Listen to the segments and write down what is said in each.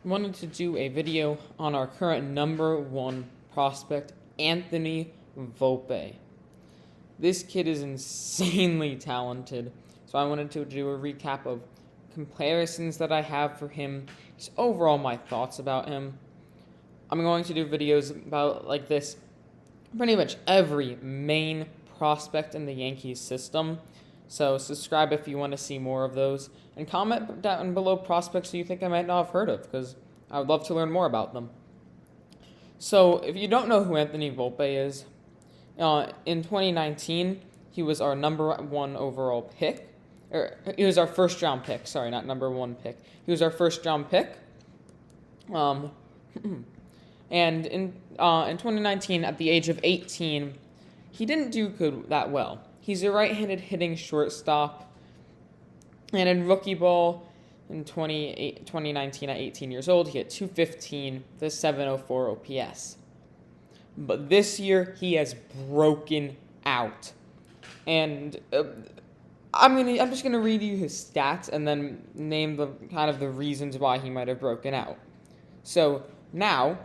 wanted to do a video on our current number one prospect, Anthony Volpe. This kid is insanely talented, so I wanted to do a recap of comparisons that I have for him, just overall my thoughts about him. I'm going to do videos about like this pretty much every main prospect in the Yankees system. So subscribe if you want to see more of those, and comment down below prospects you think I might not have heard of, because I would love to learn more about them. So if you don't know who Anthony Volpe is, in 2019 he was our number one overall pick. He was our first round pick. Sorry, not number one pick. He was our first round pick. And in 2019, at the age of 18, he didn't do that well. He's a right-handed hitting shortstop, and in rookie ball in 2019 at 18 years old, he hit .215 with a 704 OPS. But this year, he has broken out. And I'm just gonna read you his stats and then name the reasons why he might have broken out. So now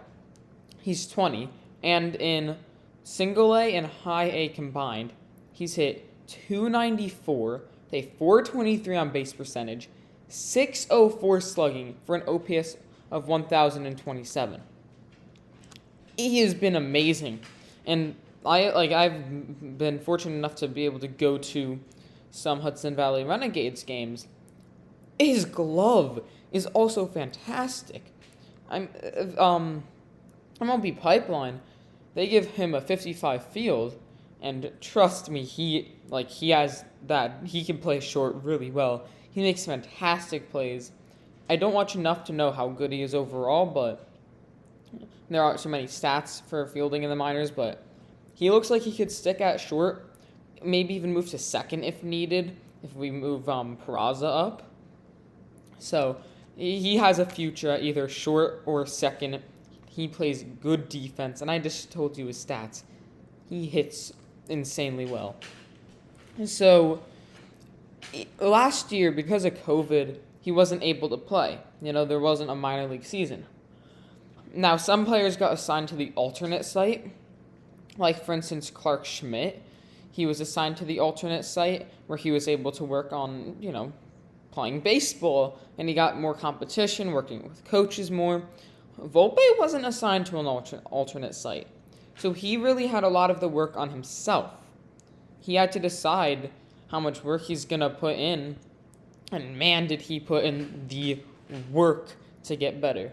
he's 20, and in single A and high A combined, he's hit .294, a .423 on base percentage, .604 slugging for an OPS of 1,027. He has been amazing, and I've been fortunate enough to be able to go to some Hudson Valley Renegades games. His glove is also fantastic. MLB Pipeline, they give him a 55 field, and trust me, he has that. He can play short really well. He makes fantastic plays. I don't watch enough to know how good he is overall, but there aren't so many stats for fielding in the minors, but he looks like he could stick at short, maybe even move to second if needed, if we move Peraza up. So he has a future at either short or second. He plays good defense, and I just told you his stats. He hits insanely well. So last year, because of COVID, he wasn't able to play. There wasn't a minor league season. Now, some players got assigned to the alternate site, like, for instance, Clark Schmidt. He was assigned to the alternate site where he was able to work on, playing baseball, and he got more competition, working with coaches more. Volpe wasn't assigned to an alternate site, so he really had a lot of the work on himself. He had to decide how much work he's going to put in, and man, did he put in the work to get better.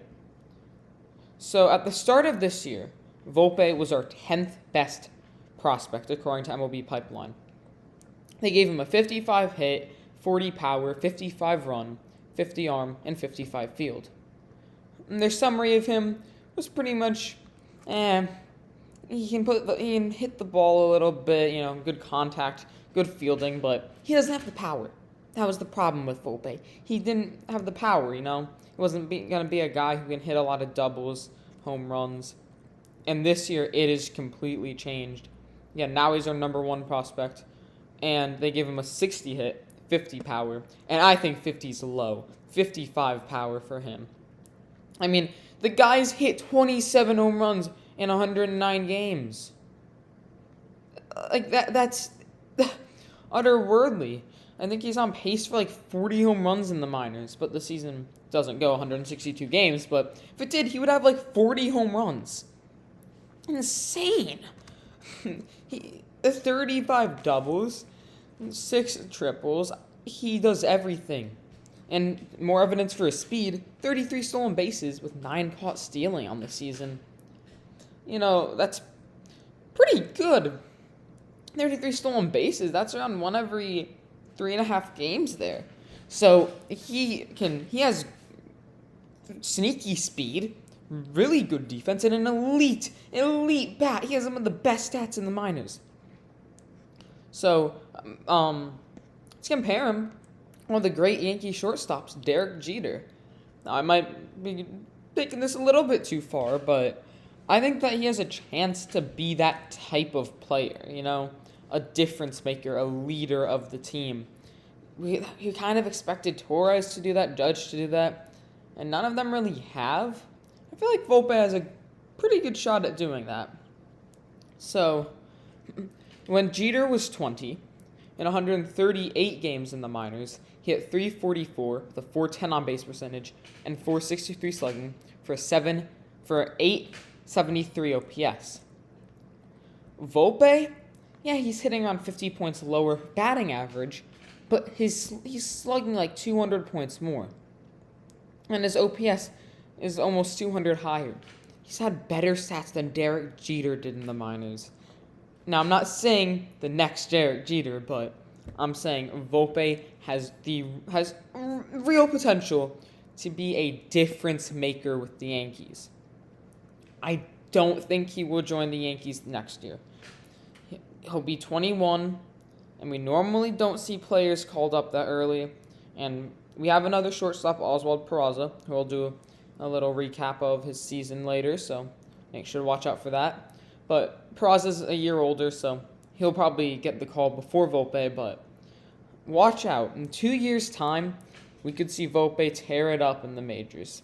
So at the start of this year, Volpe was our 10th best prospect according to MLB Pipeline. They gave him a 55 hit, 40 power, 55 run, 50 arm, and 55 field. And their summary of him was pretty much, he can hit the ball a little bit, good contact, good fielding, but he doesn't have the power. That was the problem with Volpe. He didn't have the power, He wasn't going to be a guy who can hit a lot of doubles, home runs. And this year, it is completely changed. Yeah, now he's our number one prospect, and they give him a 60 hit, 50 power, and I think 50's low. 55 power for him. I mean, the guy's hit 27 home runs in 109 games. That's utterworldly. I think he's on pace for 40 home runs in the minors, but the season doesn't go 162 games, but if it did, he would have 40 home runs. Insane. 35 doubles, 6 triples. He does everything. And more evidence for his speed, 33 stolen bases with 9 caught stealing on the season. That's pretty good. 33 stolen bases, that's around 1 every 3.5 games there. So he has sneaky speed, really good defense, and an elite bat. He has some of the best stats in the minors. So, let's compare him. One of the great Yankee shortstops, Derek Jeter. Now, I might be taking this a little bit too far, but I think that he has a chance to be that type of player, a difference maker, a leader of the team. We kind of expected Torres to do that, Judge to do that. and none of them really have. I feel like Volpe has a pretty good shot at doing that. So, when Jeter was 20, in 138 games in the minors, he hit .344 with a .410 on base percentage and .463 slugging for 873 OPS. Volpe, yeah, he's hitting on 50 points lower batting average, but he's slugging like 200 points more. And his OPS is almost 200 higher. He's had better stats than Derek Jeter did in the minors. Now, I'm not saying the next Derek Jeter, but I'm saying Volpe has real potential to be a difference maker with the Yankees. I don't think he will join the Yankees next year. He'll be 21, and we normally don't see players called up that early. And we have another shortstop, Oswald Peraza, who will do a little recap of his season later, so make sure to watch out for that. But Peraza's a year older, so he'll probably get the call before Volpe, but watch out. In 2 years' time, we could see Volpe tear it up in the majors.